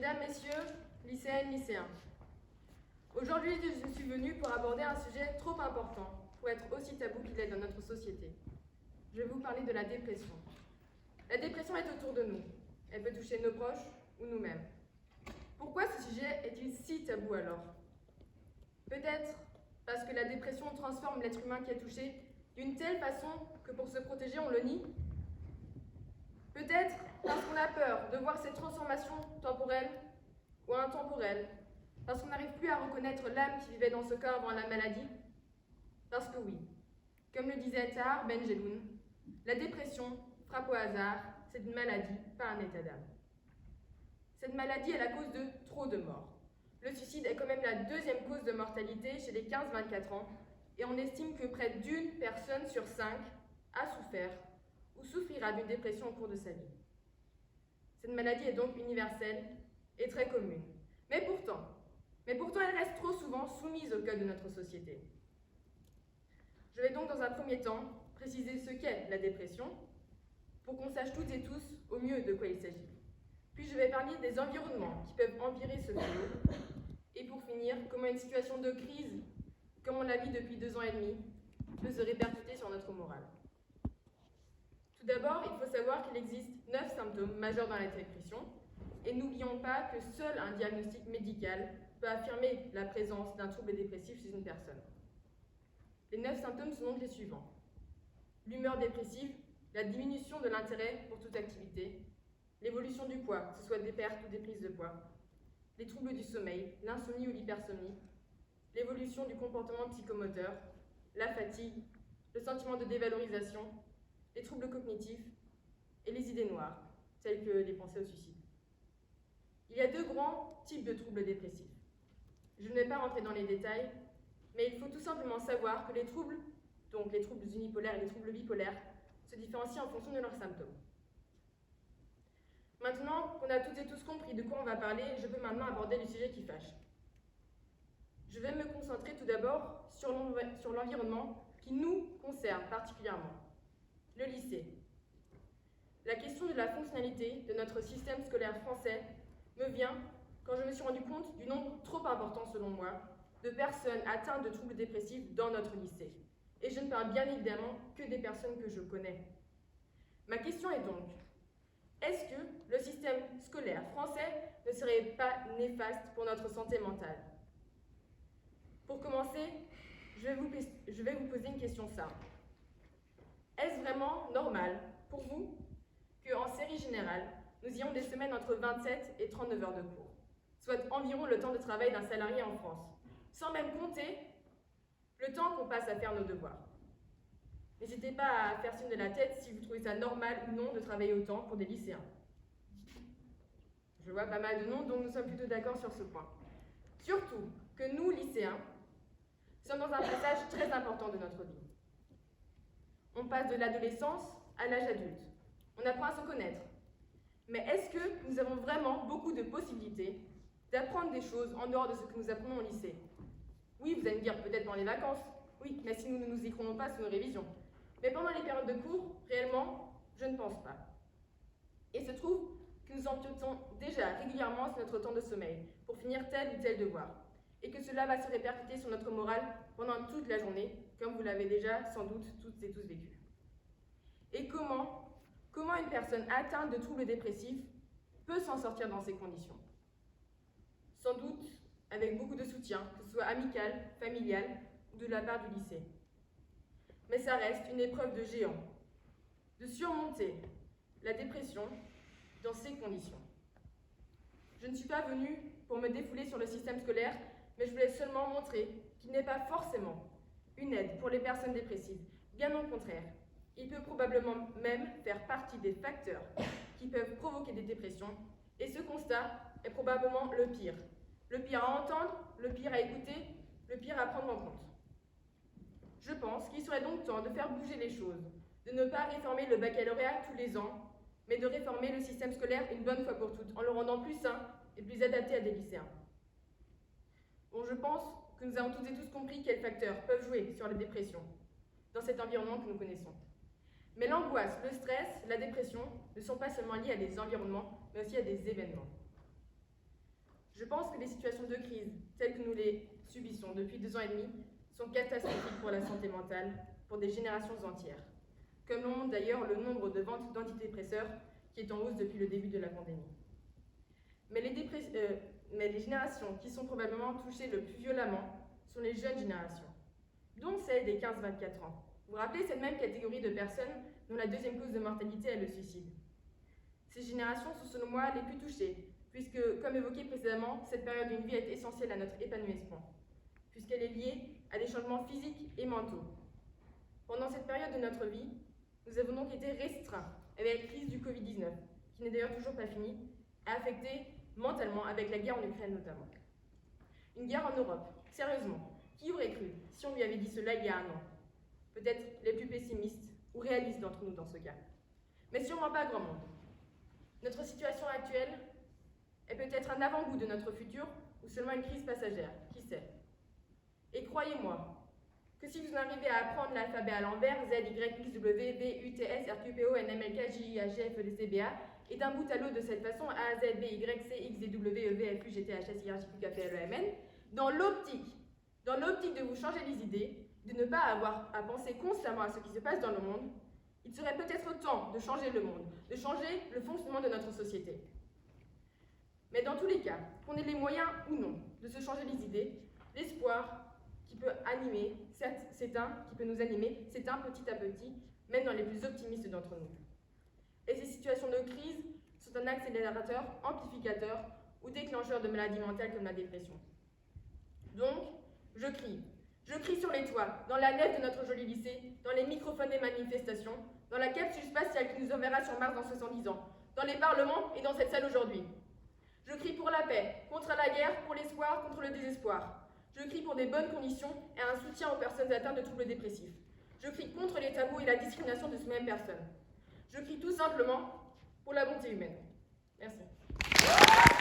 Mesdames, Messieurs, lycéennes, lycéens, aujourd'hui je suis venue pour aborder un sujet trop important pour être aussi tabou qu'il est dans notre société. Je vais vous parler de la dépression. La dépression est autour de nous. Elle peut toucher nos proches ou nous-mêmes. Pourquoi ce sujet est-il si tabou alors? Peut-être parce que la dépression transforme l'être humain qui est touché d'une telle façon que pour se protéger on le nie. Peut-être parce qu'on a peur de voir cette transformation temporelle ou intemporelle, parce qu'on n'arrive plus à reconnaître l'âme qui vivait dans ce corps avant la maladie. Parce que oui, comme le disait Tahar Ben Jelloun, la dépression frappe au hasard, c'est une maladie, pas un état d'âme. Cette maladie est la cause de trop de morts. Le suicide est quand même la deuxième cause de mortalité chez les 15-24 ans, et on estime que près d'une personne sur 5 a souffert ou souffrira d'une dépression au cours de sa vie. Cette maladie est donc universelle et très commune. Mais pourtant, elle reste trop souvent soumise au code de notre société. Je vais donc dans un premier temps préciser ce qu'est la dépression, pour qu'on sache toutes et tous au mieux de quoi il s'agit. Puis je vais parler des environnements qui peuvent empirer ce fléau. Et pour finir, comment une situation de crise, comme on la vit depuis 2 ans et demi, peut se répercuter sur notre morale. Tout d'abord, il faut savoir qu'il existe 9 symptômes majeurs dans la dépression, et n'oublions pas que seul un diagnostic médical peut affirmer la présence d'un trouble dépressif chez une personne. Les 9 symptômes sont donc les suivants. L'humeur dépressive, la diminution de l'intérêt pour toute activité, l'évolution du poids, que ce soit des pertes ou des prises de poids, les troubles du sommeil, l'insomnie ou l'hypersomnie, l'évolution du comportement psychomoteur, la fatigue, le sentiment de dévalorisation, les troubles cognitifs et les idées noires, telles que les pensées au suicide. Il y a 2 grands types de troubles dépressifs. Je ne vais pas rentrer dans les détails, mais il faut tout simplement savoir que les troubles, donc les troubles unipolaires et les troubles bipolaires, se différencient en fonction de leurs symptômes. Maintenant qu'on a toutes et tous compris de quoi on va parler, je peux maintenant aborder le sujet qui fâche. Je vais me concentrer tout d'abord sur l'environnement qui nous concerne particulièrement, le lycée. La question de la fonctionnalité de notre système scolaire français me vient quand je me suis rendu compte du nombre trop important, selon moi, de personnes atteintes de troubles dépressifs dans notre lycée. Et je ne parle bien évidemment que des personnes que je connais. Ma question est donc, est-ce que le système scolaire français ne serait pas néfaste pour notre santé mentale? Pour commencer, je vais vous poser une question simple. Est-ce vraiment normal pour vous qu'en série générale, nous ayons des semaines entre 27 et 39 heures de cours, soit environ le temps de travail d'un salarié en France, sans même compter le temps qu'on passe à faire nos devoirs? N'hésitez pas à faire signe de la tête si vous trouvez ça normal ou non de travailler autant pour des lycéens. Je vois pas mal de noms, donc nous sommes plutôt d'accord sur ce point. Surtout que nous, lycéens, sommes dans un passage très important de notre vie. On passe de l'adolescence à l'âge adulte. On apprend à se connaître. Mais est-ce que nous avons vraiment beaucoup de possibilités d'apprendre des choses en dehors de ce que nous apprenons au lycée? Oui, vous allez me dire peut-être dans les vacances. Oui, mais si nous ne nous y prenons pas sous nos révisions. Mais pendant les périodes de cours, réellement, je ne pense pas. Et il se trouve que nous empiétons déjà régulièrement sur notre temps de sommeil pour finir tel ou tel devoir. Et que cela va se répercuter sur notre morale pendant toute la journée, comme vous l'avez déjà sans doute toutes et tous vécu. Et comment une personne atteinte de troubles dépressifs peut s'en sortir dans ces conditions? Sans doute avec beaucoup de soutien, que ce soit amical, familial ou de la part du lycée. Mais ça reste une épreuve de géant, de surmonter la dépression dans ces conditions. Je ne suis pas venue pour me défouler sur le système scolaire, mais je voulais seulement montrer qu'il n'est pas forcément une aide pour les personnes dépressives. Bien au contraire, il peut probablement même faire partie des facteurs qui peuvent provoquer des dépressions, et ce constat est probablement le pire. Le pire à entendre, le pire à écouter, le pire à prendre en compte. Je pense qu'il serait donc temps de faire bouger les choses, de ne pas réformer le baccalauréat tous les ans, mais de réformer le système scolaire une bonne fois pour toutes, en le rendant plus sain et plus adapté à des lycéens. Bon, je pense que nous avons toutes et tous compris quels facteurs peuvent jouer sur la dépression dans cet environnement que nous connaissons. Mais l'angoisse, le stress, la dépression ne sont pas seulement liés à des environnements, mais aussi à des événements. Je pense que les situations de crise, telles que nous les subissons depuis 2 ans et demi, sont catastrophiques pour la santé mentale, pour des générations entières. Comme le montre d'ailleurs le nombre de ventes d'antidépresseurs qui est en hausse depuis le début de la pandémie. Mais les générations qui sont probablement touchées le plus violemment sont les jeunes générations, donc celles des 15-24 ans. Vous vous rappelez cette même catégorie de personnes dont la deuxième cause de mortalité est le suicide. Ces générations sont selon moi les plus touchées, puisque, comme évoqué précédemment, cette période d'une vie est essentielle à notre épanouissement, puisqu'elle est liée à des changements physiques et mentaux. Pendant cette période de notre vie, nous avons donc été restreints avec la crise du Covid-19, qui n'est d'ailleurs toujours pas finie, et affectés mentalement avec la guerre en Ukraine notamment. Une guerre en Europe, sérieusement, qui aurait cru si on lui avait dit cela il y a 1 an? Peut-être les plus pessimistes ou réalistes d'entre nous dans ce cas. Mais sûrement pas grand monde. Notre situation actuelle est peut-être un avant-goût de notre futur ou seulement une crise passagère, qui sait. Et croyez-moi, que si vous arrivez à apprendre l'alphabet à l'envers, Z, Y, X, W, V, U, T, S, R, Q, P, O, N, M, L, K, J, I, H, G, F, E, D, C, B, A, et d'un bout à l'autre de cette façon, A, Z, B, Y, C, X, D, W, E, V, F, U, G, T, H, S, I, R, J, Q, K, P, L, E, M, N, dans l'optique de vous changer les idées, de ne pas avoir à penser constamment à ce qui se passe dans le monde, il serait peut-être temps de changer le monde, de changer le fonctionnement de notre société. Mais dans tous les cas, qu'on ait les moyens ou non de se changer les idées, l'espoir qui peut animer, qui peut nous animer, s'éteint petit à petit, même dans les plus optimistes d'entre nous. Et ces situations de crise sont un accélérateur, amplificateur ou déclencheur de maladies mentales comme la dépression. Donc, je crie sur les toits, dans la nef de notre joli lycée, dans les microphones des manifestations, dans la capsule spatiale qui nous enverra sur Mars dans 70 ans, dans les parlements et dans cette salle aujourd'hui. Je crie pour la paix, contre la guerre, pour l'espoir, contre le désespoir. Je crie pour des bonnes conditions et un soutien aux personnes atteintes de troubles dépressifs. Je crie contre les tabous et la discrimination de ces mêmes personnes. Je crie tout simplement pour la bonté humaine. Merci.